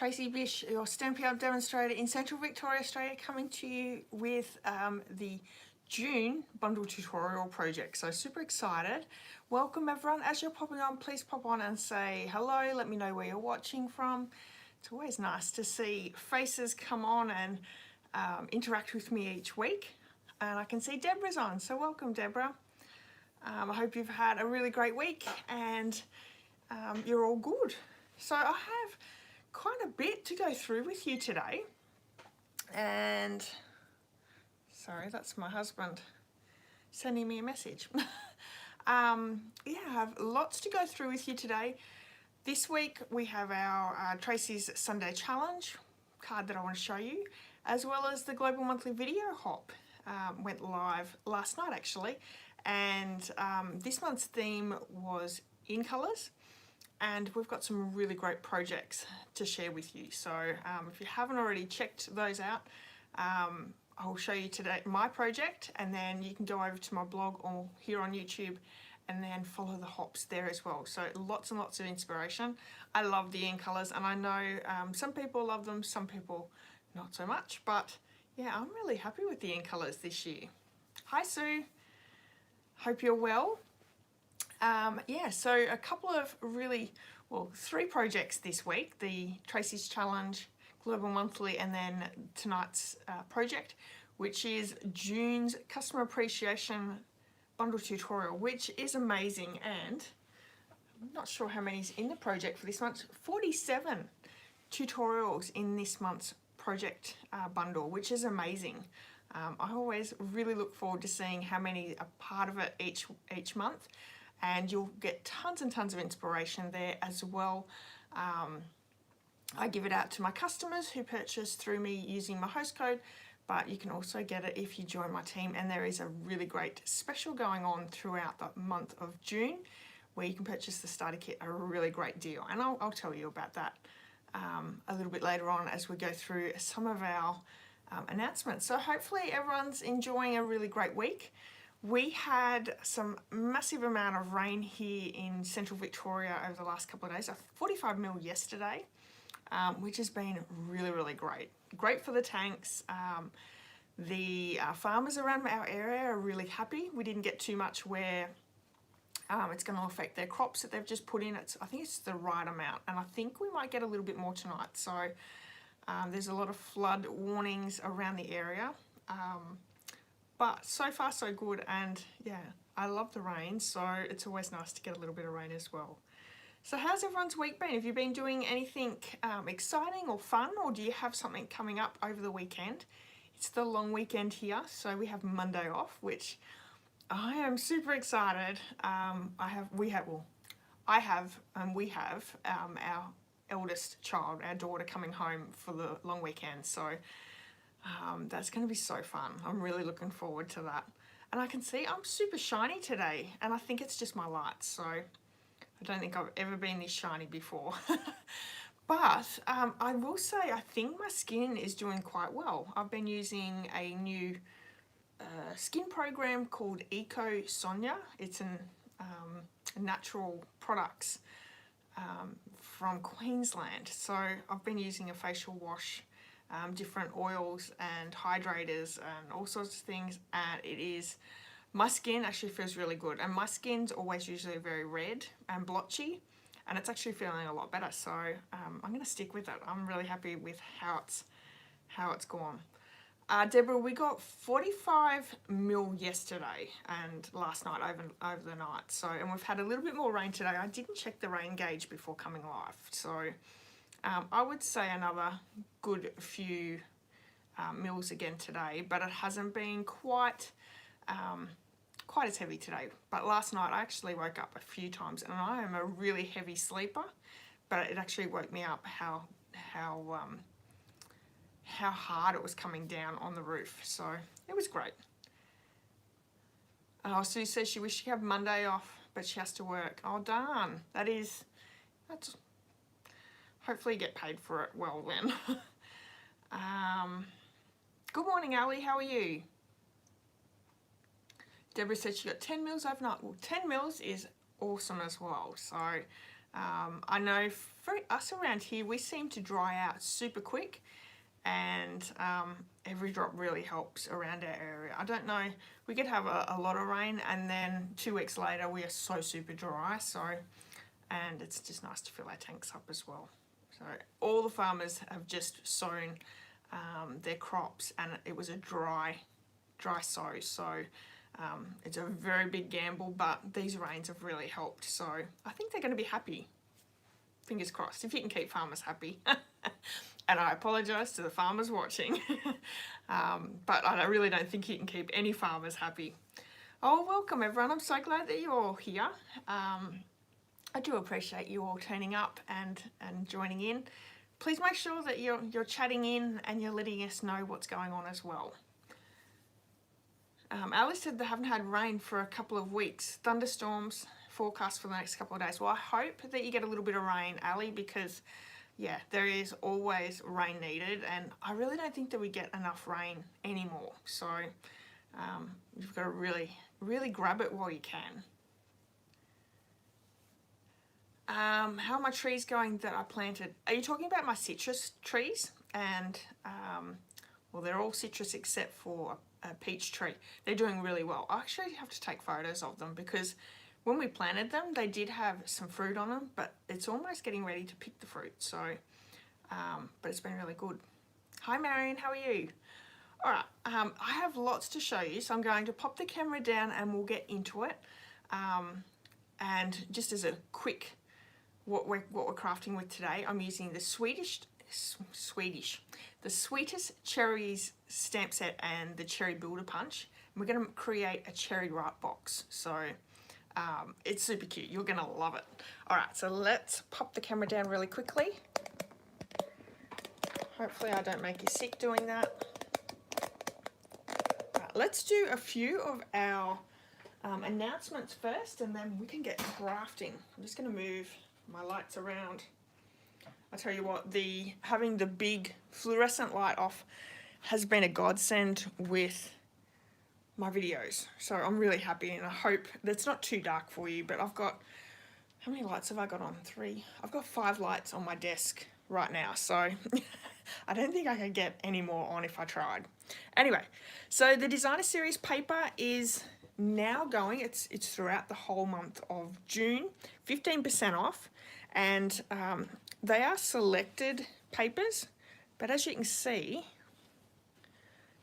Tracy.bish, your Stampin' Up demonstrator in Central Victoria, Australia, coming to you with the June bundle tutorial project. So super excited. Welcome everyone. As you're popping on, please pop on and say hello. Let me know where you're watching from. It's always nice to see faces come on and interact with me each week. And I can see Deborah's on, so welcome Deborah. I hope you've had a really great week and you're all good. So I have quite a bit to go through with you today, and sorry, that's my husband sending me a message. Yeah, I have lots to go through with you today. This week we have our Tracy's Sunday Challenge card that I want to show you, as well as the Global Monthly Video Hop went live last night actually, and this month's theme was in colours. And we've got some really great projects to share with you. So if you haven't already checked those out, I'll show you today my project, and then you can go over to my blog or here on YouTube and then follow the hops there as well. So lots and lots of inspiration. I love the in colours, and I know some people love them, some people not so much, but yeah, I'm really happy with the in colours this year. Hi Sue, hope you're well. Yeah, so a couple of three projects this week: the Tracy's Challenge, Global Monthly, and then tonight's project, which is June's Customer Appreciation Bundle Tutorial, which is amazing. And I'm not sure how many's in the project for this month. 47 tutorials in this month's project bundle, which is amazing. I always really look forward to seeing how many are part of it each month. And you'll get tons and tons of inspiration there as well. I give it out to my customers who purchase through me using my host code, but you can also get it if you join my team. And there is a really great special going on throughout the month of June where you can purchase the starter kit, a really great deal. And I'll tell you about that a little bit later on as we go through some of our announcements. So hopefully everyone's enjoying a really great week. We had some massive amount of rain here in Central Victoria over the last couple of days, 45 mil yesterday, which has been really, really great. Great for the tanks. The farmers around our area are really happy. We didn't get too much where it's going to affect their crops that they've just put in. I think it's the right amount, and I think we might get a little bit more tonight. So there's a lot of flood warnings around the area. But so far so good, and yeah, I love the rain, so it's always nice to get a little bit of rain as well. So how's everyone's week been? Have you been doing anything exciting or fun, or do you have something coming up over the weekend? It's the long weekend here, so we have Monday off, which I am super excited. We have our eldest child, our daughter, coming home for the long weekend, so that's going to be so fun. I'm really looking forward to that. And I can see I'm super shiny today, and I think it's just my lights, so I don't think I've ever been this shiny before. But I will say I think my skin is doing quite well. I've been using a new skin program called INKY. It's natural products from Queensland. So I've been using a facial wash, different oils and hydrators and all sorts of things, and my skin actually feels really good, and my skin's always usually very red and blotchy, and it's actually feeling a lot better. So I'm going to stick with it. I'm really happy with how it's gone. Deborah, we got 45 mil yesterday and last night over the night. So, and we've had a little bit more rain today. I didn't check the rain gauge before coming live, so I would say another good few mils again today, but it hasn't been quite as heavy today. But last night I actually woke up a few times, and I am a really heavy sleeper, but it actually woke me up how hard it was coming down on the roof. So it was great. Oh, Sue says she wishes she had Monday off, but she has to work. Oh darn, that's hopefully you get paid for it well then. Good morning, Ali. How are you? Deborah said she got 10 mils overnight. Well, 10 mils is awesome as well. So I know for us around here, we seem to dry out super quick, and every drop really helps around our area. I don't know, we could have a lot of rain and then 2 weeks later we are so super dry, so, and it's just nice to fill our tanks up as well. So all the farmers have just sown their crops, and it was a dry sow, so it's a very big gamble, but these rains have really helped, so I think they're going to be happy. Fingers crossed, if you can keep farmers happy. And I apologise to the farmers watching, but I really don't think you can keep any farmers happy. Oh, welcome everyone, I'm so glad that you're all here. I do appreciate you all turning up and joining in. Please make sure that you're chatting in and you're letting us know what's going on as well. Alice said they haven't had rain for a couple of weeks. Thunderstorms forecast for the next couple of days. Well, I hope that you get a little bit of rain, Ali, because yeah, there is always rain needed, and I really don't think that we get enough rain anymore. So you've got to really grab it while you can. How are my trees going that I planted? Are you talking about my citrus trees? And well, they're all citrus except for a peach tree. They're doing really well. I actually have to take photos of them because when we planted them, they did have some fruit on them, but it's almost getting ready to pick the fruit. So, but it's been really good. Hi Marion, how are you? All right, I have lots to show you, so I'm going to pop the camera down and we'll get into it. And just as a quick, what we're crafting with today, I'm using the Sweetest Cherries Stamp Set and the Cherry Builder Punch. And we're going to create a cherry write box. So it's super cute. You're going to love it. All right, so let's pop the camera down really quickly. Hopefully I don't make you sick doing that. All right, let's do a few of our announcements first, and then we can get crafting. I'm just going to move my lights around. I tell you what, having the big fluorescent light off has been a godsend with my videos. So I'm really happy, and I hope that's not too dark for you, but I've got, how many lights have I got on? 3. I've got 5 lights on my desk right now, so I don't think I could get any more on if I tried. Anyway, so the designer series paper is now going, it's throughout the whole month of June, 15% off, and they are selected papers, but as you can see,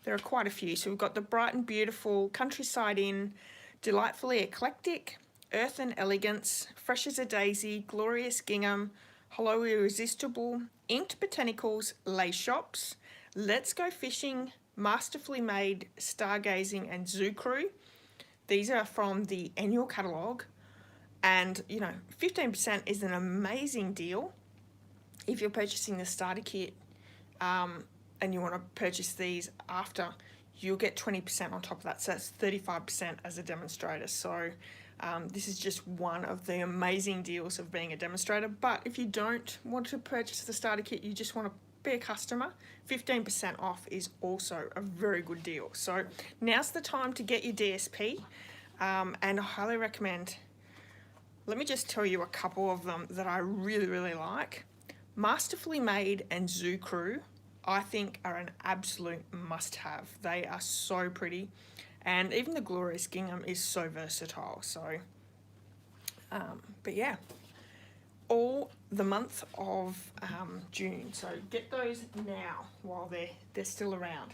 there are quite a few. So we've got the Bright and Beautiful, Countryside Inn, Delightfully Eclectic, Earth and Elegance, Fresh as a Daisy, Glorious Gingham, Hello Irresistible, Inked Botanicals, Lay Shops, Let's Go Fishing, Masterfully Made, Stargazing, and Zoo Crew. These are from the annual catalogue, and you know, 15% is an amazing deal if you're purchasing the starter kit. And you want to purchase these after, you'll get 20% on top of that, so that's 35% as a demonstrator. So this is just one of the amazing deals of being a demonstrator. But if you don't want to purchase the starter kit, you just want to be a customer, 15% off is also a very good deal. So now's the time to get your DSP, and I highly recommend, let me just tell you a couple of them that I really like. Masterfully Made and Zoo Crew, I think, are an absolute must-have. They are so pretty, and even the Glorious Gingham is so versatile. So, but yeah, all the month of June. So get those now while they're still around.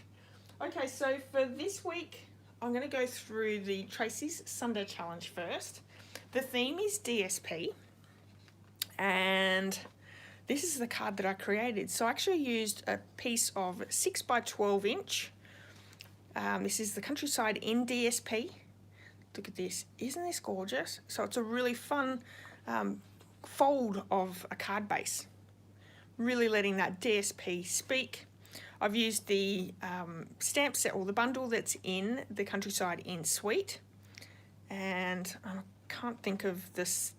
Okay, so for this week, I'm going to go through the Tracy's Sunday Challenge first. The theme is DSP, and this is the card that I created. So I actually used a piece of 6 by 12 inch. This is the Countryside Inn DSP. Look at this, isn't this gorgeous? So it's a really fun fold of a card base, really letting that DSP speak. I've used the stamp set, or the bundle that's in the Countryside Inn suite, and I can't think of this,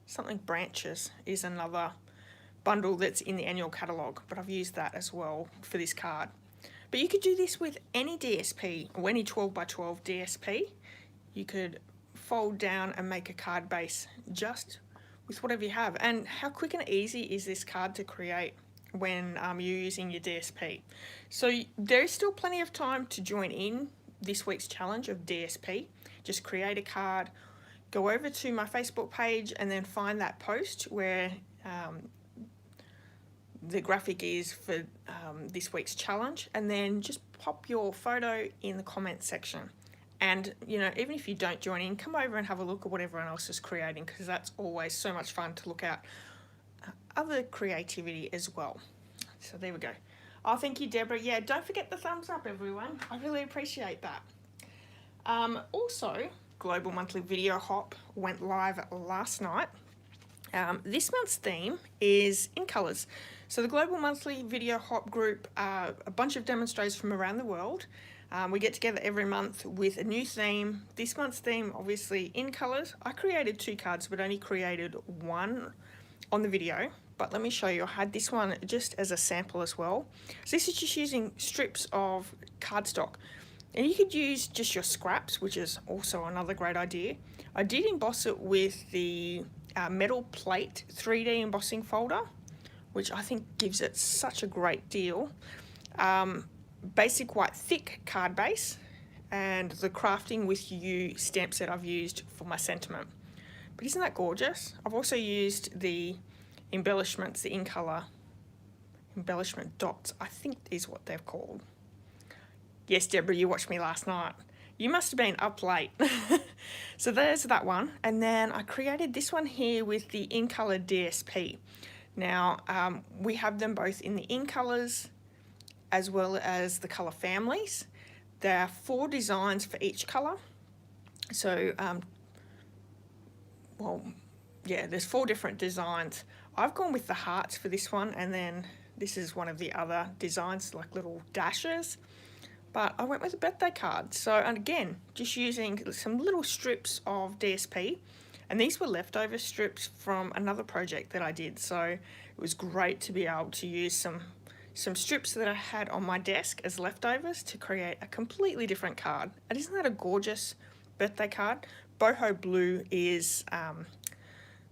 something Branches is another bundle that's in the annual catalogue, but I've used that as well for this card. But you could do this with any DSP, or any 12 by 12 DSP. You could fold down and make a card base just with whatever you have. And how quick and easy is this card to create when you're using your DSP? So there is still plenty of time to join in this week's challenge of DSP. Just create a card, go over to my Facebook page, and then find that post where the graphic is for this week's challenge, and then just pop your photo in the comments section. And, you know, even if you don't join in, come over and have a look at what everyone else is creating, because that's always so much fun to look at other creativity as well. So there we go. Oh, thank you, Deborah. Yeah, don't forget the thumbs up, everyone. I really appreciate that. Also, Global Monthly Video Hop went live last night. This month's theme is in colours. So the Global Monthly Video Hop group are a bunch of demonstrators from around the world. We get together every month with a new theme. This month's theme, obviously, in colours. I created 2 cards, but only created 1 on the video. But let me show you. I had this one just as a sample as well. So this is just using strips of cardstock. And you could use just your scraps, which is also another great idea. I did emboss it with the metal plate 3D embossing folder, which I think gives it such a great deal. Basic white thick card base, and the Crafting With You stamp set I've used for my sentiment. But isn't that gorgeous? I've also used the embellishments, the in colour embellishment dots, I think is what they're called. Yes, Deborah, you watched me last night. You must have been up late. So there's that one. And then I created this one here with the in colour DSP. Now, we have them both in the in colours as well as the colour families. There are 4 designs for each colour. So, well, yeah, there's 4 different designs. I've gone with the hearts for this one, and then this is one of the other designs, like little dashes. But I went with a birthday card. So, and again, just using some little strips of DSP. And these were leftover strips from another project that I did. So it was great to be able to use some strips that I had on my desk as leftovers to create a completely different card. And isn't that a gorgeous birthday card? Boho blue is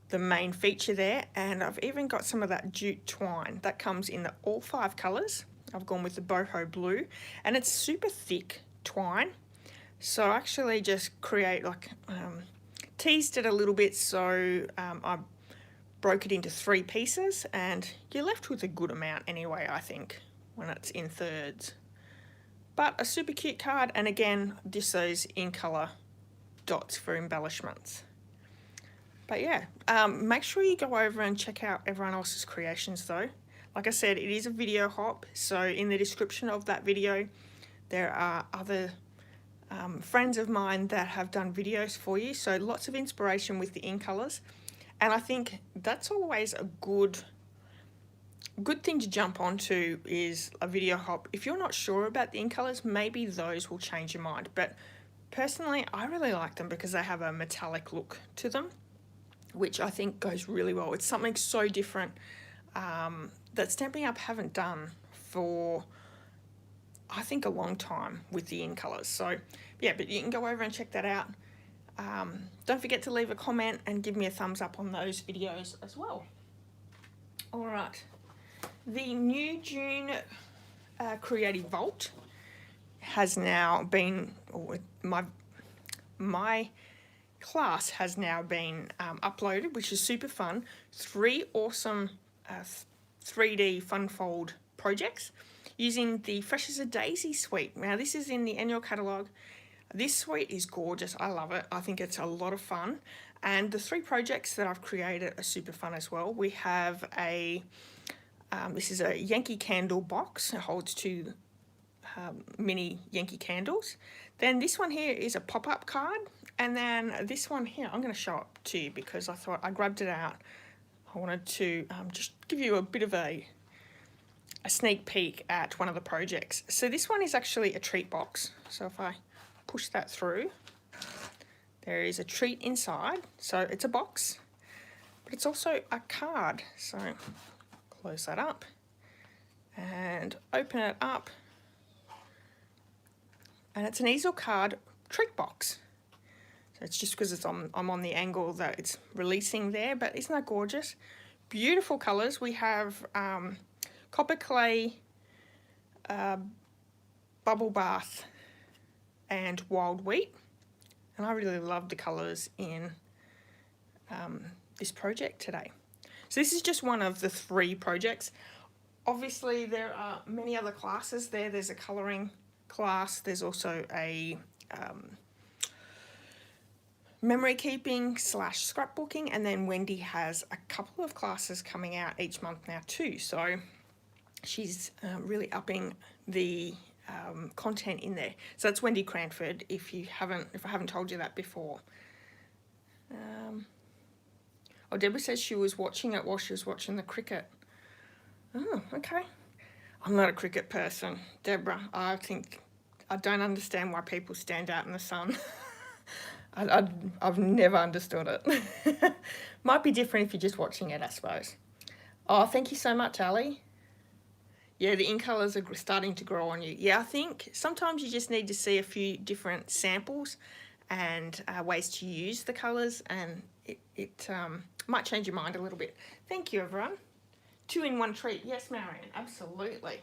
the main feature there. And I've even got some of that jute twine that comes in all 5 colours. I've gone with the boho blue, and it's super thick twine. So I actually just create like, teased it a little bit, so I broke it into 3 pieces, and you're left with a good amount anyway, I think, when it's in thirds. But a super cute card, and again, just those in colour dots for embellishments. But yeah, make sure you go over and check out everyone else's creations though. Like I said, it is a video hop, so in the description of that video, there are other friends of mine that have done videos for you, so lots of inspiration with the in colours. And I think that's always a good thing to jump onto, is a video hop. If you're not sure about the in colours, maybe those will change your mind. But personally, I really like them because they have a metallic look to them, which I think goes really well. It's something so different that Stampin' Up haven't done for, I think, a long time with the in colours. So yeah, but you can go over and check that out. Don't forget to leave a comment and give me a thumbs up on those videos as well. All right, the new June Creative Vault has now been, or my class has now been uploaded, which is super fun. 3 awesome 3D fun fold projects using the Fresh as a Daisy suite. Now this is in the annual catalogue. This suite is gorgeous. I love it. I think it's a lot of fun. And the 3 projects that I've created are super fun as well. We have a, this is a Yankee candle box. It holds 2 mini Yankee candles. Then this one here is a pop-up card. And then this one here, I'm going to show it to you because I thought I grabbed it out. I wanted to just give you a bit of a sneak peek at one of the projects. So this one is actually a treat box. So if I push that through, there is a treat inside. So it's a box, but it's also a card. So close that up and open it up. And it's an easel card treat box. It's just because I'm on the angle that it's releasing there, but isn't that gorgeous? Beautiful colours. We have Copper Clay, Bubble Bath, and Wild Wheat. And I really love the colours in this project today. So this is just one of the 3 projects. Obviously there are many other classes there. There's a colouring class. There's also a memory keeping / scrapbooking, and then Wendy has a couple of classes coming out each month now too. So she's really upping the content in there. So that's Wendy Cranford, if I haven't told you that before. Oh, Deborah says she was watching it while she was watching the cricket. Oh, okay. I'm not a cricket person, Deborah. I don't understand why people stand out in the sun. I've never understood it. Might be different if you're just watching it, I suppose. Oh, thank you so much, Ali. Yeah, the ink colours are starting to grow on you. Yeah, I think sometimes you just need to see a few different samples and ways to use the colours, and it might change your mind a little bit. Thank you, everyone. 2-in-1 treat. Yes, Marion, absolutely.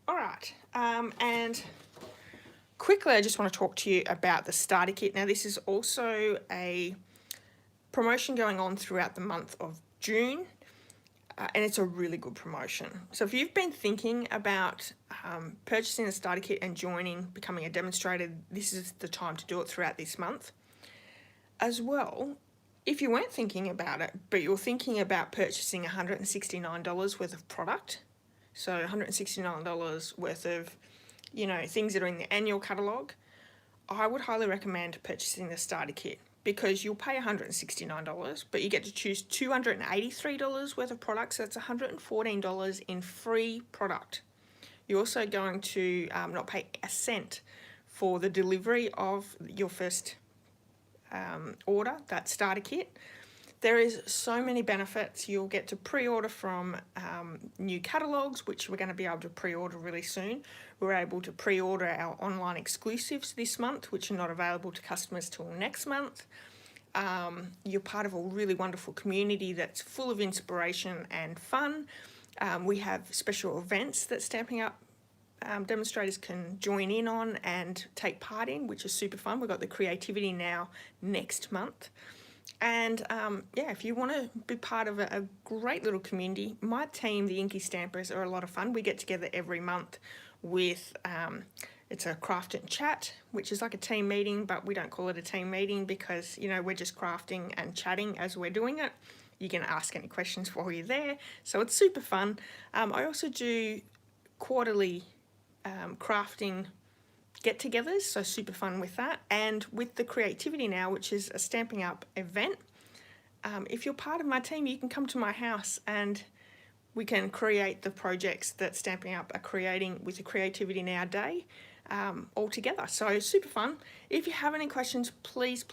All right, and quickly, I just want to talk to you about the starter kit. Now, this is also a promotion going on throughout the month of June, and it's a really good promotion. So if you've been thinking about purchasing the starter kit and becoming a demonstrator, this is the time to do it throughout this month. As well, if you weren't thinking about it, but you're thinking about purchasing $169 worth of product, so $169 worth of, things that are in the annual catalogue, I would highly recommend purchasing the starter kit, because you'll pay $169, but you get to choose $283 worth of products, so that's $114 in free product. You're also going to not pay a cent for the delivery of your first order, that starter kit. There is so many benefits. You'll get to pre-order from new catalogues, which we're going to be able to pre-order really soon. We're able to pre-order our online exclusives this month, which are not available to customers till next month. You're part of a really wonderful community that's full of inspiration and fun. We have special events that Stamping Up demonstrators can join in on and take part in, which is super fun. We've got the Creativity Now next month. And yeah, if you want to be part of a great little community, my team, the INKY Stampers, are a lot of fun. We get together every month with, it's a craft and chat, which is like a team meeting, but we don't call it a team meeting because, we're just crafting and chatting as we're doing it. You can ask any questions while you're there. So it's super fun. I also do quarterly crafting get-togethers, so super fun with that. And with the Creativity Now, which is a Stamping Up event, if you're part of my team, you can come to my house and we can create the projects that Stamping Up are creating with the Creativity Now day all together. So super fun. If you have any questions, please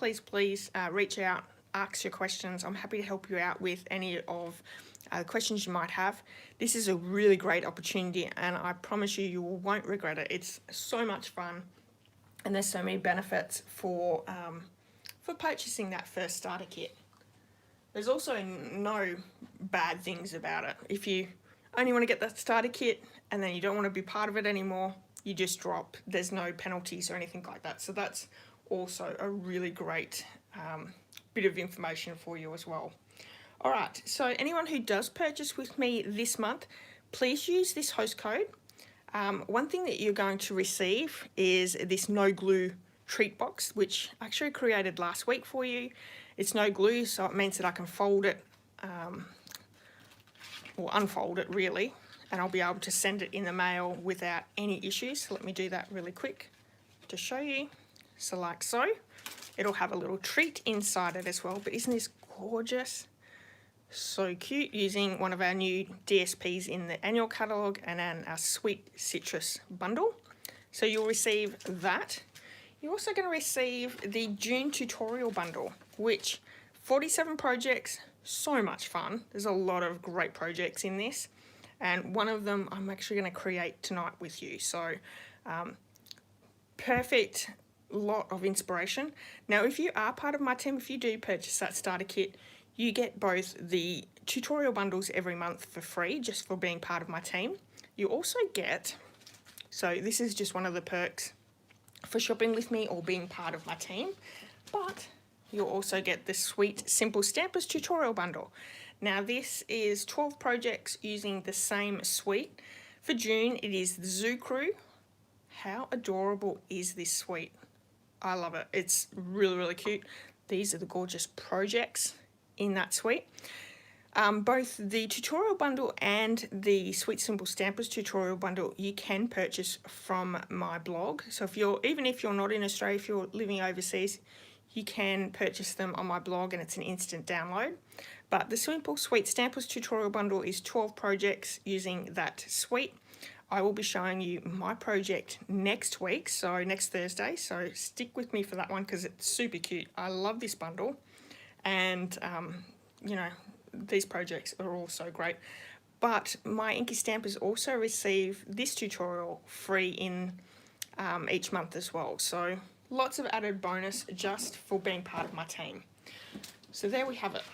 reach out, ask your questions. I'm happy to help you out with any of questions you might have. This is a really great opportunity, and I promise you, you won't regret it. It's so much fun, and there's so many benefits for purchasing that first starter kit. There's also no bad things about it. If you only want to get that starter kit and then you don't want to be part of it anymore, you just drop. There's no penalties or anything like that. So that's also a really great bit of information for you as well. All right, so anyone who does purchase with me this month, please use this host code. One thing that you're going to receive is this no glue treat box, which I actually created last week for you. It's no glue, so it means that I can fold it, or unfold it really, and I'll be able to send it in the mail without any issues. So let me do that really quick to show you. So like so. It'll have a little treat inside it as well, but isn't this gorgeous? So cute, using one of our new DSPs in the annual catalogue and then our Sweet Citrus bundle. So you'll receive that. You're also going to receive the June tutorial bundle, which 47 projects, so much fun. There's a lot of great projects in this, and one of them I'm actually going to create tonight with you. So perfect lot of inspiration. Now, if you are part of my team, if you do purchase that starter kit, you get both the tutorial bundles every month for free, just for being part of my team. You also get, so this is just one of the perks for shopping with me or being part of my team, but you'll also get the Sweet Simple Stampers tutorial bundle. Now this is 12 projects using the same suite. For June, it is the Zoo Crew. How adorable is this suite? I love it. It's really, really cute. These are the gorgeous projects in that suite. Both the tutorial bundle and the Sweet Simple Stampers tutorial bundle you can purchase from my blog. So even if you're not in Australia, if you're living overseas, you can purchase them on my blog and it's an instant download. But the Simple Sweet Stampers tutorial bundle is 12 projects using that suite. I will be showing you my project next week, so next Thursday, so stick with me for that one because it's super cute. I love this bundle, and you know, these projects are all so great. But my INKY stampers also receive this tutorial free in each month as well, so lots of added bonus just for being part of my team. So there we have it.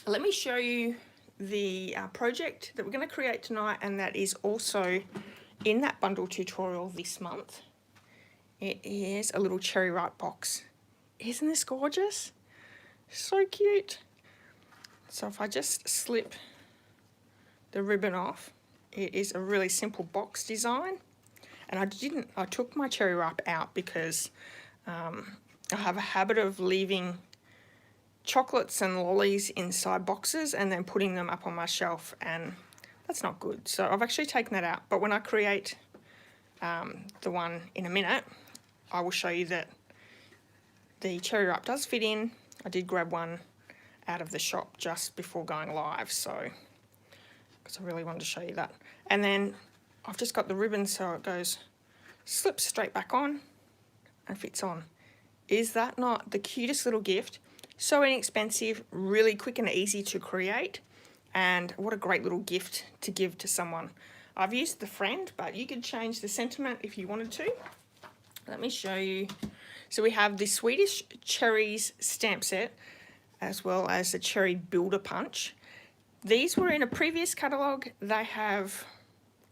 Let me show you the project that we're going to create tonight, and that is also in that bundle tutorial this month. It is a little cherry ripe box. Isn't this gorgeous? So cute. So if I just slip the ribbon off, it is a really simple box design. And I took my cherry ripe out because I have a habit of leaving chocolates and lollies inside boxes and then putting them up on my shelf, and that's not good. So I've actually taken that out, but when I create the one in a minute, I will show you that the cherry ripe does fit in. I did grab one out of the shop just before going live, so because I really wanted to show you that. And then I've just got the ribbon so it goes, slips straight back on and fits on. Is that not the cutest little gift? So inexpensive, really quick and easy to create, and what a great little gift to give to someone. I've used the friend, but you could change the sentiment if you wanted to. Let me show you. So we have the Sweetest Cherries Stamp set, as well as the Cherry Builder Punch. These were in a previous catalogue. They have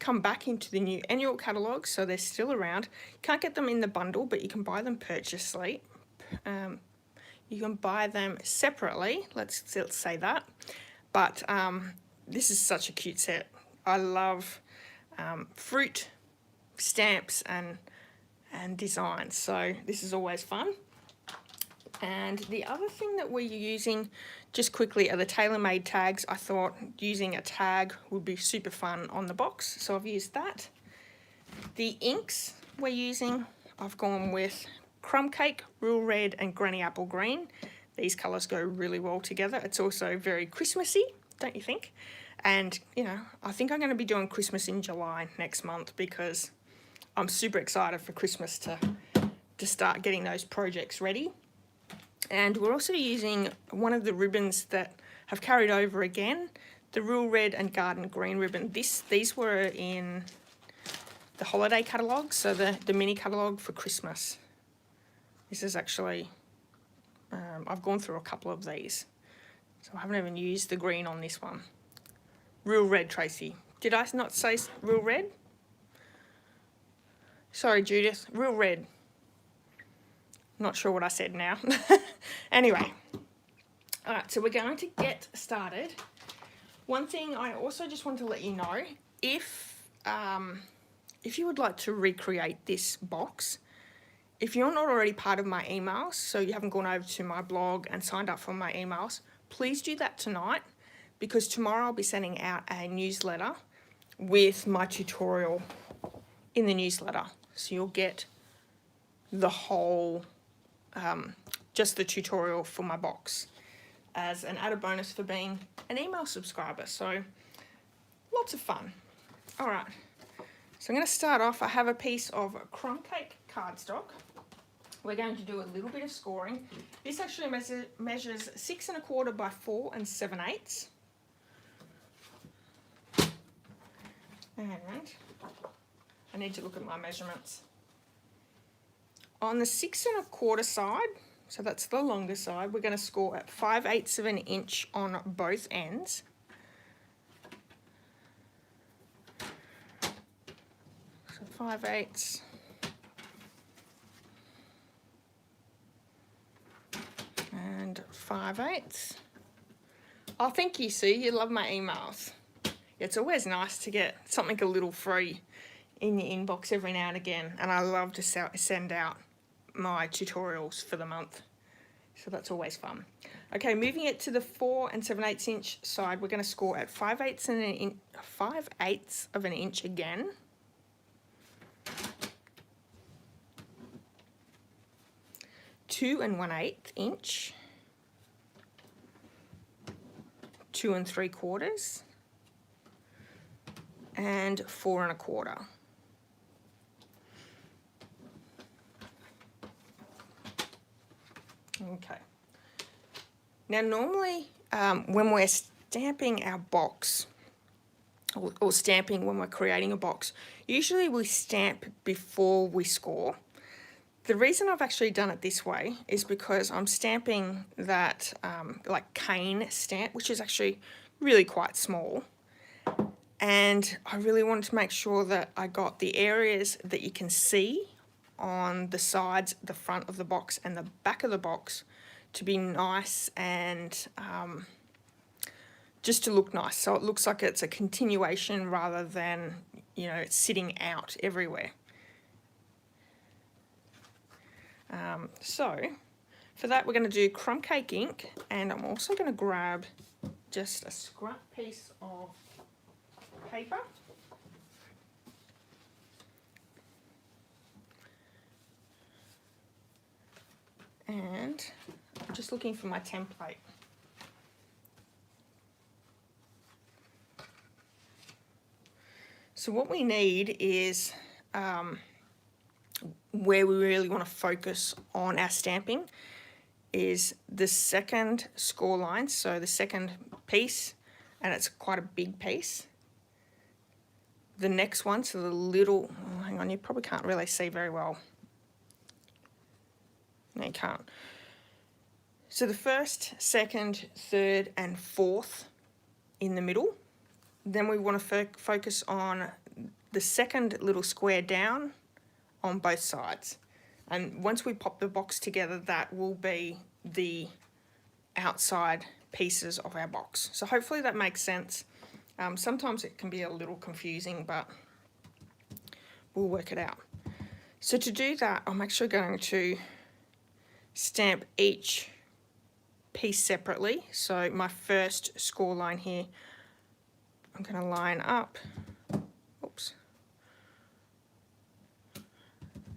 come back into the new annual catalogue, so they're still around. Can't get them in the bundle, but you can buy them purchasely. You can buy them separately, let's say that. But this is such a cute set. I love fruit stamps and designs, so this is always fun. And the other thing that we're using just quickly are the tailor-made tags. I thought using a tag would be super fun on the box, so I've used that. The inks we're using, I've gone with Crumb Cake, Real Red and Granny Apple Green. These colours go really well together. It's also very Christmassy, don't you think? And, you know, I think I'm going to be doing Christmas in July next month because I'm super excited for Christmas to start getting those projects ready. And we're also using one of the ribbons that have carried over again, the Real Red and Garden Green ribbon. These were in the holiday catalogue, so the mini catalogue for Christmas. This is actually, I've gone through a couple of these, so I haven't even used the green on this one. Real Red, Tracy. Did I not say Real Red? Sorry, Judith. Real Red. Not sure what I said now. Anyway. Alright, so we're going to get started. One thing I also just want to let you know, if you would like to recreate this box, if you're not already part of my emails, so you haven't gone over to my blog and signed up for my emails, please do that tonight, because tomorrow I'll be sending out a newsletter with my tutorial in the newsletter. So you'll get the whole, just the tutorial for my box as an added bonus for being an email subscriber. So lots of fun. All right, so I'm going to start off. I have a piece of crumb cake cardstock. We're going to do a little bit of scoring. This actually measures 6 1/4 by 4 7/8. And I need to look at my measurements. On the 6 1/4 side, so that's the longer side, we're going to score at 5/8 of an inch on both ends. So 5/8. And 5/8. Oh, thank you, Sue. You love my emails. It's always nice to get something a little free in your inbox every now and again, and I love to send out my tutorials for the month, so that's always fun. Okay, moving it to the 4 7/8 inch side, we're going to score at 5/8 of an inch again. Two 1/8 inch, 2 3/4, and 4 1/4. Okay. Now normally when we're stamping our box, or stamping when we're creating a box, usually we stamp before we score. The reason I've actually done it this way is because I'm stamping that like cane stamp, which is actually really quite small. And I really wanted to make sure that I got the areas that you can see on the sides, the front of the box and the back of the box to be nice and just to look nice. So it looks like it's a continuation rather than, you know, it's sitting out everywhere. So for that we're going to do crumb cake ink, and I'm also going to grab just a scrap piece of paper. And I'm just looking for my template. So what we need is where we really want to focus on our stamping is the second score line, so the second piece, and it's quite a big piece. The next one, so the little, oh, hang on, you probably can't really see very well. No, you can't. So the first, second, third, and fourth in the middle. Then we want to focus on the second little square down on both sides. And once we pop the box together, that will be the outside pieces of our box. So hopefully that makes sense. Sometimes it can be a little confusing, but we'll work it out. So to do that, I'm actually going to stamp each piece separately. So my first score line here, I'm going to line up, oops,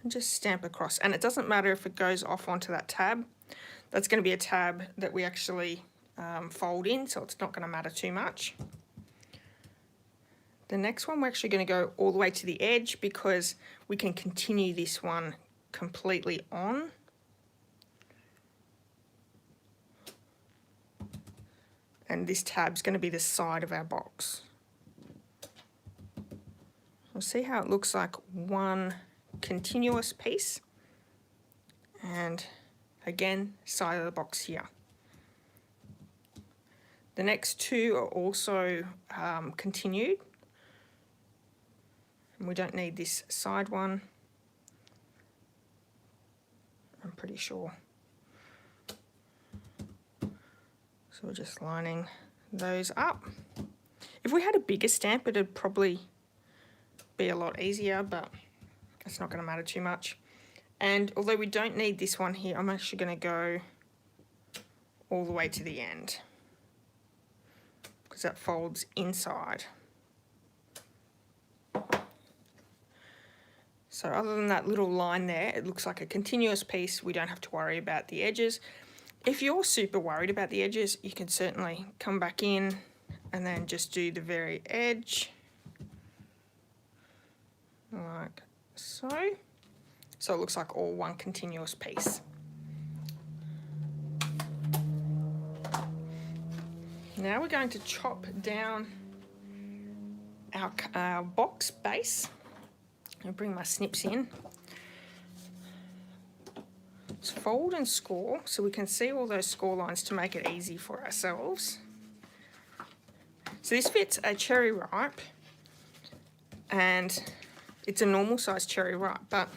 and just stamp across. And it doesn't matter if it goes off onto that tab. That's going to be a tab that we actually fold in, so it's not going to matter too much. The next one, we're actually going to go all the way to the edge because we can continue this one completely on. And this tab's going to be the side of our box. We'll see how it looks like one continuous piece. And again, side of the box here. The next two are also continued. And we don't need this side one, I'm pretty sure. So we're just lining those up. If we had a bigger stamp, it'd probably be a lot easier, but it's not going to matter too much. And although we don't need this one here, I'm actually going to go all the way to the end because that folds inside. So other than that little line there, it looks like a continuous piece. We don't have to worry about the edges. If you're super worried about the edges, you can certainly come back in and then just do the very edge, like so. So it looks like all one continuous piece. Now we're going to chop down our box base. I'll bring my snips in. Let's fold and score so we can see all those score lines to make it easy for ourselves. So this fits a cherry ripe, and it's a normal size cherry ripe, but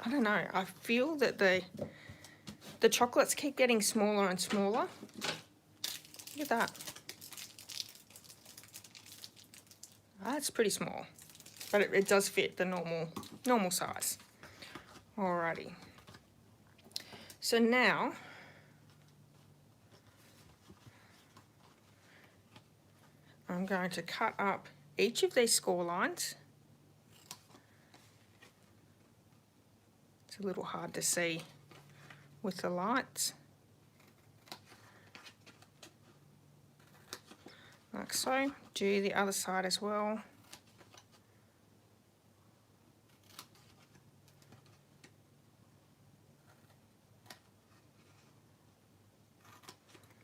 I don't know, I feel that the chocolates keep getting smaller and smaller. Look at that. That's pretty small, but it does fit the normal size. Alrighty. So now I'm going to cut up each of these score lines. It's a little hard to see with the lights. Like so. Do the other side as well.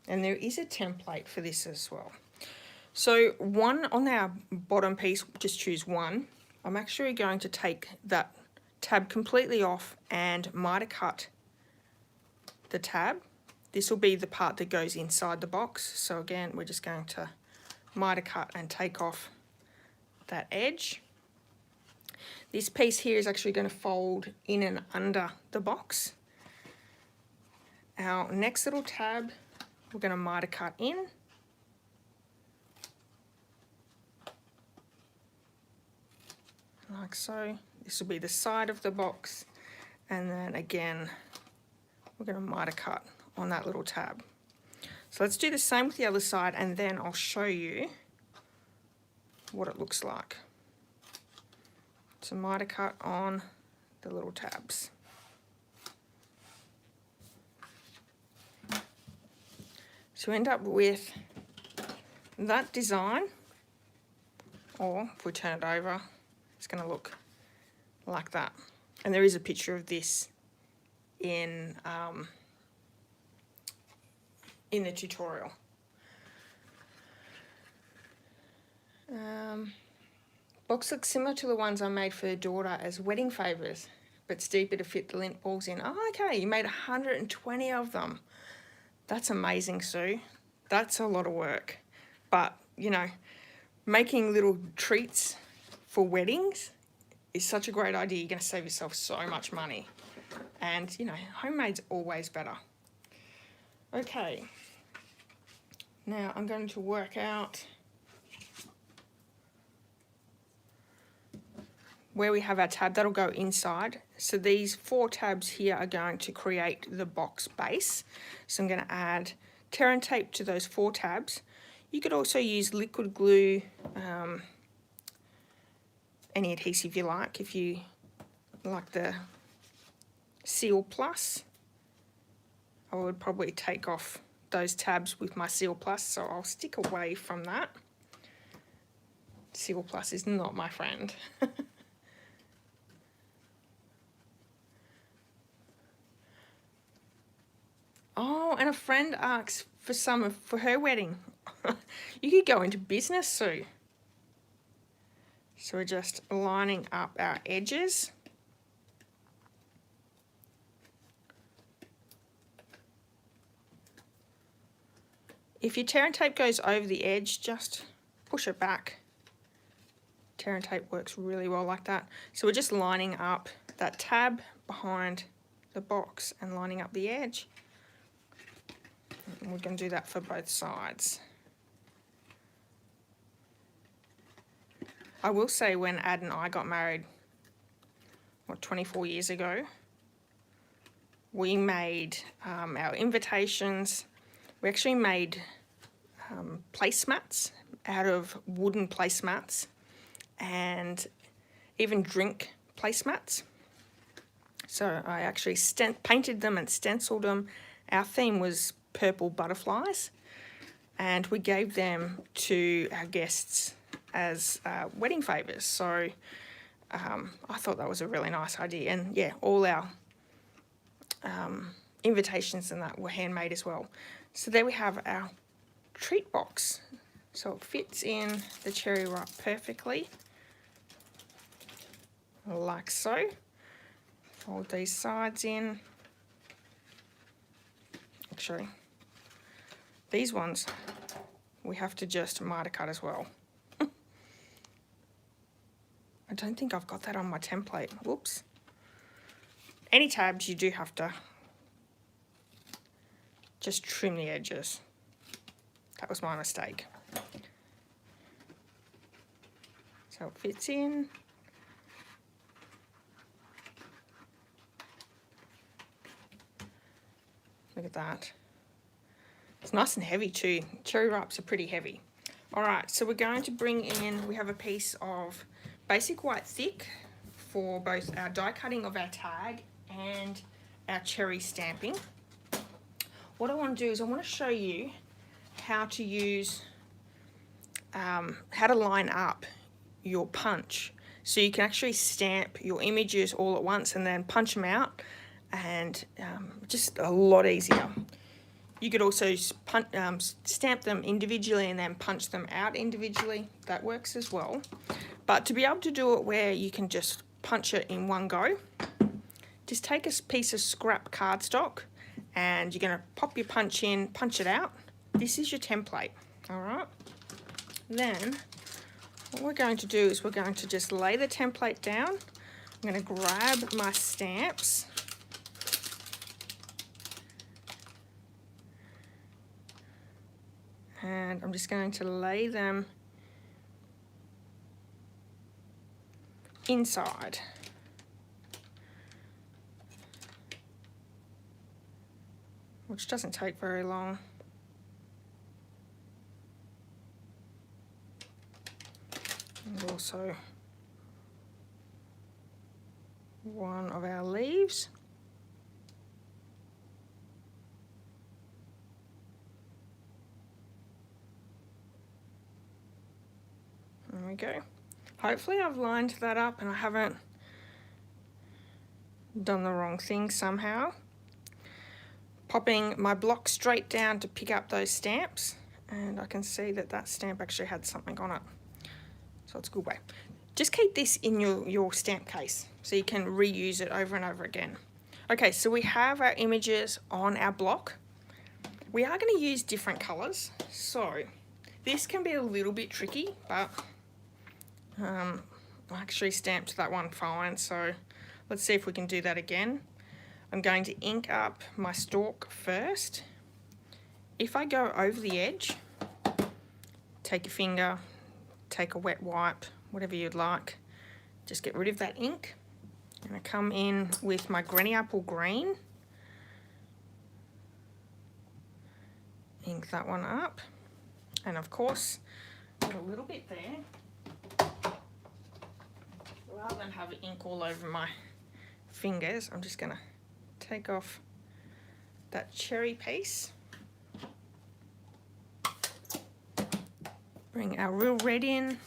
And there is a template for this as well. So one on our bottom piece, just choose one. I'm actually going to take that tab completely off and miter cut the tab. This will be the part that goes inside the box. So again, we're just going to miter cut and take off that edge. This piece here is actually going to fold in and under the box. Our next little tab, we're going to miter cut in. Like so. This will be the side of the box, and then again we're going to miter cut on that little tab. So let's do the same with the other side, and then I'll show you what it looks like. So miter cut on the little tabs. So we end up with that design, or if we turn it over, it's going to look like that. And there is a picture of this in the tutorial. Box looks similar to the ones I made for her daughter as wedding favours, but steeper to fit the lint balls in. Oh, okay, you made 120 of them. That's amazing, Sue. That's a lot of work. But, you know, making little treats for weddings is such a great idea. You're going to save yourself so much money. And, you know, homemade's always better. Okay. Now I'm going to work out where we have our tab. That'll go inside. So these 4 tabs here are going to create the box base. So I'm going to add tear and tape to those 4 tabs. You could also use liquid glue, any adhesive you like, if you like the Seal Plus. I would probably take off those tabs with my Seal Plus, so I'll stick away from that. Seal Plus is not my friend. Oh, and a friend asks for some for her wedding. You could go into business, Sue. So we're just lining up our edges. If your tear and tape goes over the edge, just push it back. Tear and tape works really well like that. So we're just lining up that tab behind the box and lining up the edge. And we're going to do that for both sides. I will say when Ad and I got married, what, 24 years ago, we made our invitations. We actually made placemats out of wooden placemats and even drink placemats. So I actually painted them and stenciled them. Our theme was purple butterflies, and we gave them to our guests as wedding favours. So I thought that was a really nice idea, and yeah, all our invitations and that were handmade as well. So there we have our treat box. So it fits in the cherry ripe perfectly, like so. Fold these sides in. actually. These ones, we have to just miter cut as well. I don't think I've got that on my template. Whoops. Any tabs, you do have to just trim the edges. That was my mistake. So it fits in. Look at that. It's nice and heavy too. Cherry ripes are pretty heavy. All right, so we're going to bring in, we have a piece of basic white thick for both our die cutting of our tag and our cherry stamping. What I want to do is I want to show you how to use, how to line up your punch so you can actually stamp your images all at once and then punch them out, and just a lot easier. You could also stamp them individually and then punch them out individually. That works as well. But to be able to do it where you can just punch it in one go, just take a piece of scrap cardstock and you're going to pop your punch in, punch it out. This is your template, all right? Then what we're going to do is we're going to just lay the template down. I'm going to grab my stamps. And I'm just going to lay them inside. Which doesn't take very long. And also one of our leaves. There we go. Hopefully I've lined that up and I haven't done the wrong thing somehow. Popping my block straight down to pick up those stamps, and I can see that that stamp actually had something on it. So it's a good way. Just keep this in your stamp case so you can reuse it over and over again. Okay, so we have our images on our block. We are going to use different colours, so this can be a little bit tricky, but I actually stamped that one fine, so let's see if we can do that again. I'm going to ink up my stalk first. If I go over the edge, take your finger, take a wet wipe, whatever you'd like, just get rid of that ink. And I come in with my Granny Apple Green, ink that one up, and of course, got a little bit there. Rather than have ink all over my fingers, I'm just gonna take off that cherry piece. Bring our real red in.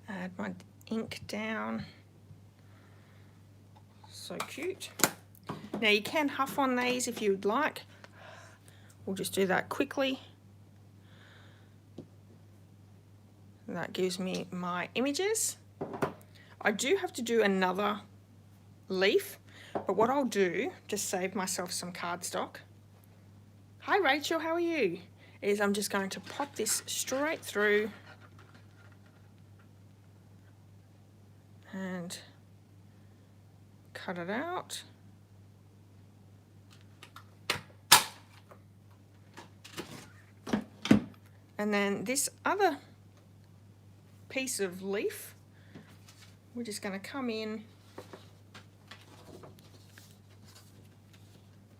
Add my ink down. So cute. Now you can huff on these if you'd like. We'll just do that quickly. That gives me my images. I do have to do another leaf, but what I'll do, just save myself some cardstock. Hi Rachel, how are you? Is I'm just going to pop this straight through and cut it out. And then this other piece of leaf, we're just going to come in,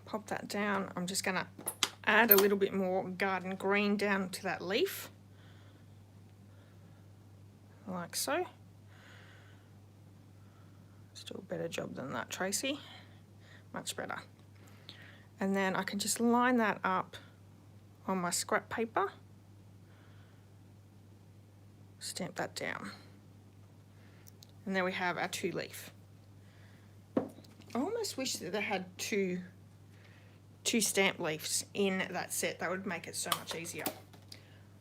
pop that down. I'm just going to add a little bit more garden green down to that leaf, like so. Let's do a better job than that, Tracy. Much better. And then I can just line that up on my scrap paper. Stamp that down. And there we have our two leaf. I almost wish that they had two stamp leaves in that set. That would make it so much easier.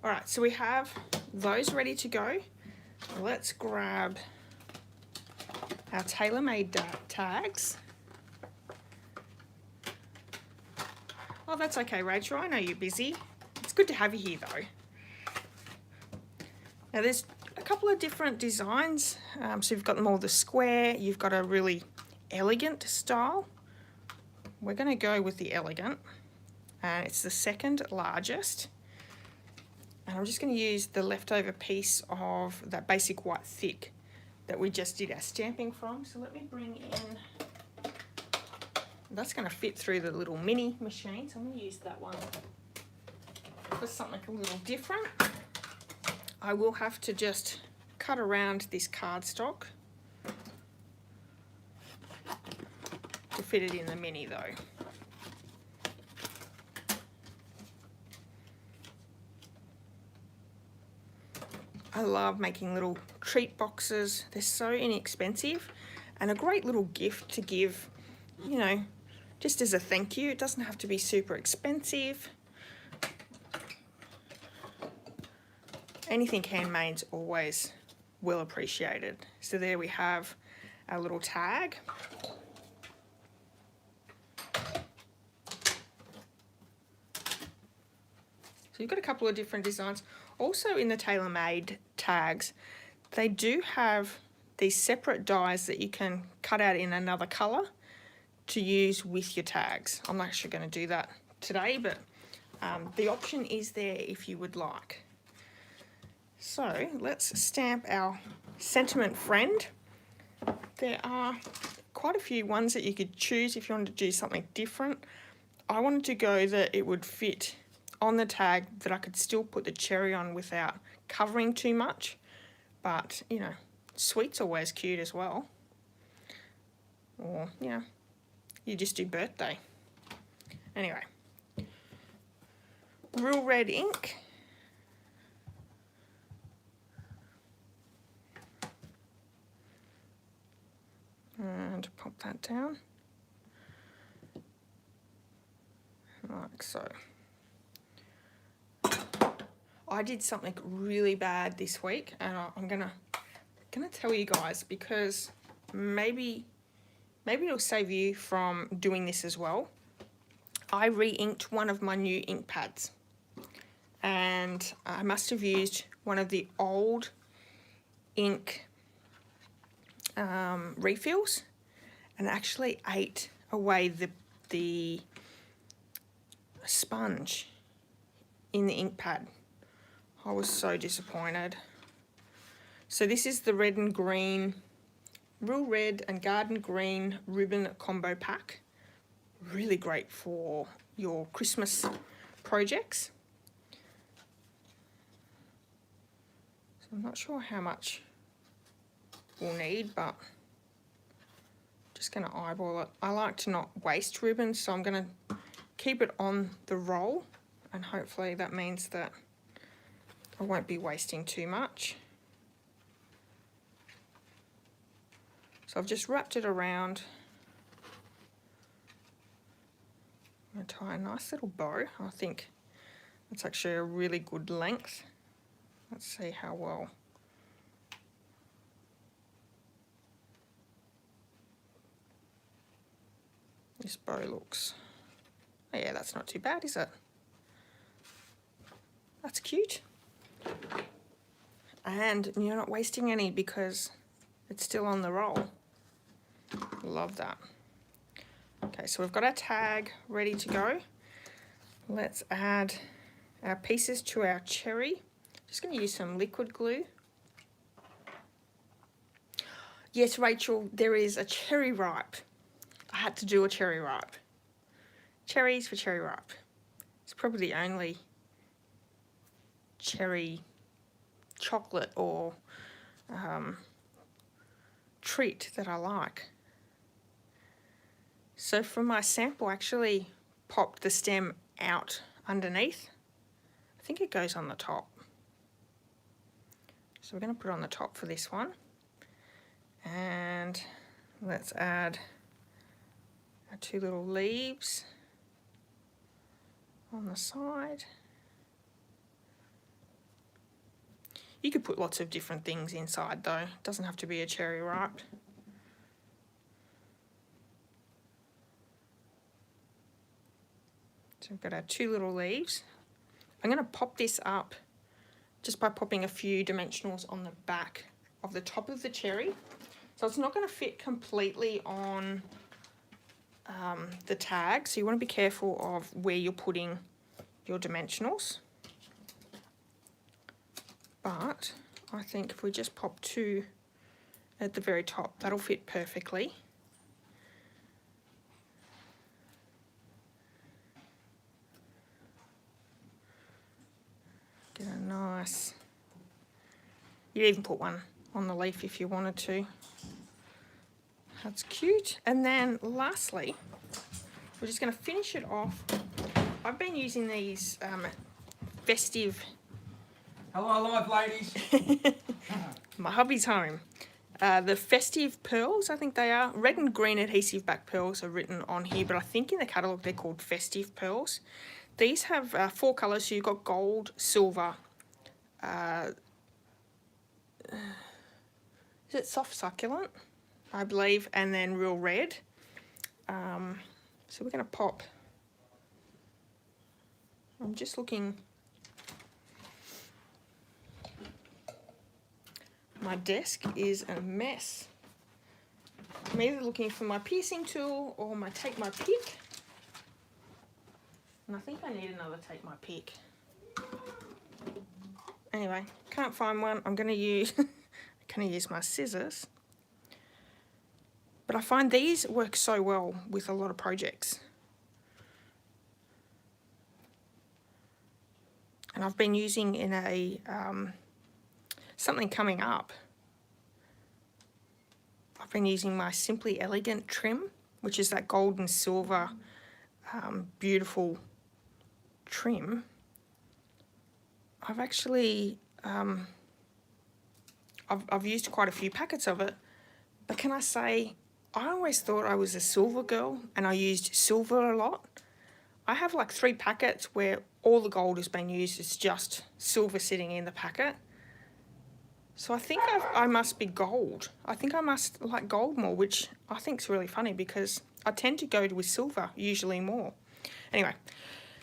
All right, so we have those ready to go. Let's grab our tailor-made tags. Oh, that's okay, Rachel. I know you're busy. It's good to have you here, though. Now, there's a couple of different designs. So you've got them all the square. You've got a really elegant style. We're going to go with the elegant. And it's the second largest. And I'm just going to use the leftover piece of that basic white thick that we just did our stamping from. So let me bring in, that's going to fit through the little mini machine. So I'm going to use that one for something a little different. I will have to just cut around this cardstock to fit it in the mini though. I love making little treat boxes. They're so inexpensive and a great little gift to give, you know, just as a thank you. It doesn't have to be super expensive. Anything handmade's always well appreciated. So there we have our little tag. So you've got a couple of different designs. Also in the tailor-made tags, they do have these separate dies that you can cut out in another colour to use with your tags. I'm not actually going to do that today, but the option is there if you would like. So let's stamp our sentiment friend. There are quite a few ones that you could choose if you wanted to do something different. I wanted to go that it would fit on the tag, that I could still put the cherry on without covering too much, but you know, sweet's always cute as well, or you know, you just do birthday. Anyway, real red ink, and pop that down like so. I did something really bad this week, and I'm gonna tell you guys, because maybe it'll save you from doing this as well. I re-inked one of my new ink pads, and I must have used one of the old ink refills, and actually ate away the sponge in the ink pad. I was so disappointed. So this is the red and green, real red and garden green ribbon combo pack. Really great for your Christmas projects. So I'm not sure how much we'll need, but just going to eyeball it. I like to not waste ribbon, so I'm going to keep it on the roll, and hopefully that means that I won't be wasting too much. So I've just wrapped it around. I'm going to tie a nice little bow. I think that's actually a really good length. Let's see how well. This bow looks. Oh yeah, that's not too bad, is it? That's cute. And you're not wasting any because it's still on the roll. Love that. Okay, so we've got our tag ready to go. Let's add our pieces to our cherry. Just going to use some liquid glue. Yes, Rachel, there is a cherry ripe. I had to do a cherry ripe. Cherries for cherry ripe. It's probably the only cherry chocolate or treat that I like. So for my sample, I actually popped the stem out underneath. I think it goes on the top. So we're going to put it on the top for this one. And let's add our two little leaves on the side. You could put lots of different things inside though. It doesn't have to be a cherry ripe. So we've got our 2 little leaves. I'm going to pop this up just by popping a few dimensionals on the back of the top of the cherry. So it's not going to fit completely on the tag, so you want to be careful of where you're putting your dimensionals. But I think if we just pop 2 at the very top, that'll fit perfectly. Get a nice, you'd even put one on the leaf if you wanted to. That's cute. And then lastly, we're just going to finish it off. I've been using these festive... Hello, live ladies. My hubby's home. The festive pearls, I think they are. Red and green adhesive back pearls are written on here, but I think in the catalogue they're called festive pearls. These have 4 colours, so you've got gold, silver, is it soft succulent, I believe, and then real red. So we're going to pop, I'm just looking, my desk is a mess. I'm either looking for my piercing tool or my take my pick. And I think I need another take my pick. Anyway, can't find one. I'm going to use my scissors. But I find these work so well with a lot of projects. And I've been using in a something coming up. I've been using my Simply Elegant trim, which is that gold and silver beautiful trim. I've actually I've used quite a few packets of it, but can I say I always thought I was a silver girl and I used silver a lot. I have like 3 packets where all the gold has been used, it's just silver sitting in the packet. So I think I must be gold. I think I must like gold more, which I think is really funny because I tend to go with silver usually more. Anyway,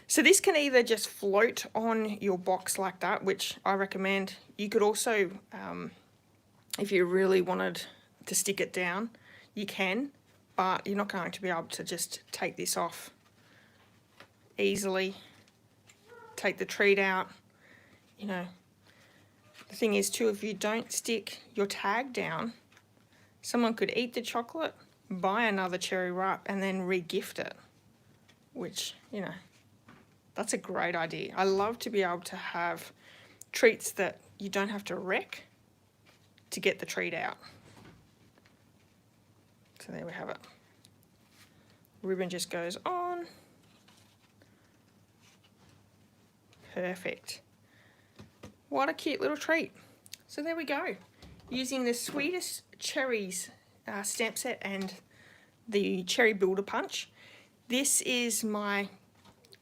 so this can either just float on your box like that, which I recommend. You could also, if you really wanted to stick it down, you can, but you're not going to be able to just take this off easily. Take the treat out, you know. The thing is too, if you don't stick your tag down, someone could eat the chocolate, buy another cherry ripe, and then re-gift it, which, you know, that's a great idea. I love to be able to have treats that you don't have to wreck to get the treat out. So there we have it. Ribbon just goes on. Perfect. What a cute little treat. So there we go. Using the Sweetest Cherries stamp set and the Cherry Builder Punch. This is my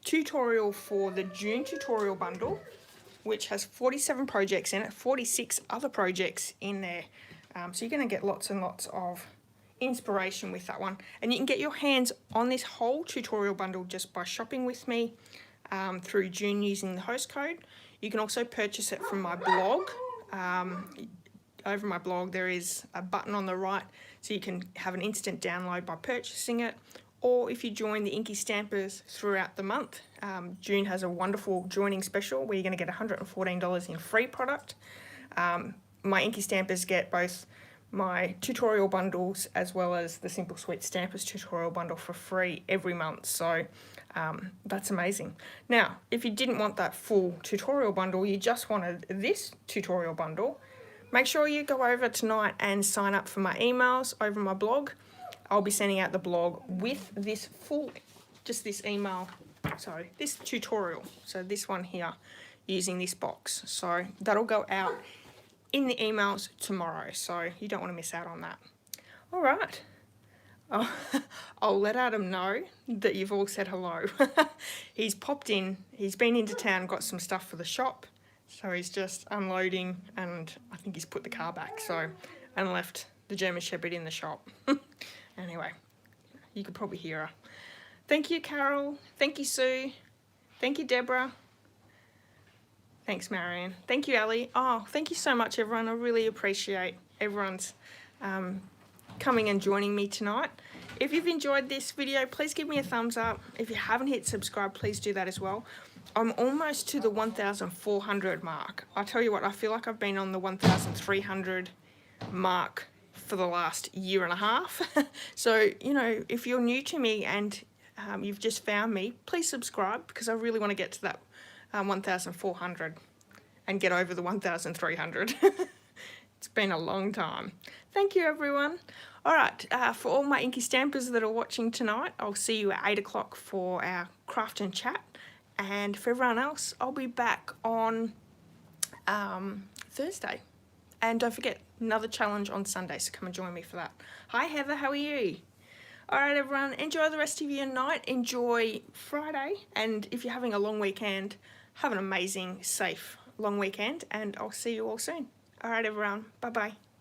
tutorial for the June tutorial bundle, which has 47 projects in it, 46 other projects in there. So you're going to get lots and lots of inspiration with that one. And you can get your hands on this whole tutorial bundle just by shopping with me through June using the host code. You can also purchase it from my blog. Over my blog there is a button on the right so you can have an instant download by purchasing it. Or if you join the INKY Stampers throughout the month, June has a wonderful joining special where you're going to get $114 in free product. My INKY Stampers get both my tutorial bundles as well as the Simple Sweet Stampers tutorial bundle for free every month. So that's amazing. Now, if you didn't want that full tutorial bundle, you just wanted this tutorial bundle, make sure you go over tonight and sign up for my emails over my blog. I'll be sending out the blog with this full, just this email, sorry, this tutorial. So this one here, using this box. So that'll go out in the emails tomorrow. So you don't want to miss out on that. All right. I'll let Adam know that you've all said hello. He's popped in, he's been into town, got some stuff for the shop. So he's just unloading and I think he's put the car back. So, and left the German Shepherd in the shop. Anyway, you could probably hear her. Thank you, Carol. Thank you, Sue. Thank you, Deborah. Thanks, Marianne. Thank you, Ali. Oh, thank you so much, everyone. I really appreciate everyone's coming and joining me tonight. If you've enjoyed this video, please give me a thumbs up. If you haven't hit subscribe, please do that as well. I'm almost to the 1,400 mark. I tell you what, I feel like I've been on the 1,300 mark for the last year and a half. So, you know, if you're new to me and you've just found me, please subscribe, because I really want to get to that 1,400 and get over the 1,300. It's been a long time. Thank you, everyone. All right, for all my INKY stampers that are watching tonight, I'll see you at 8 o'clock for our craft and chat. And for everyone else, I'll be back on Thursday. And don't forget, another challenge on Sunday, so come and join me for that. Hi, Heather, how are you? All right, everyone, enjoy the rest of your night. Enjoy Friday. And if you're having a long weekend, have an amazing, safe, long weekend. And I'll see you all soon. All right, everyone. Bye-bye.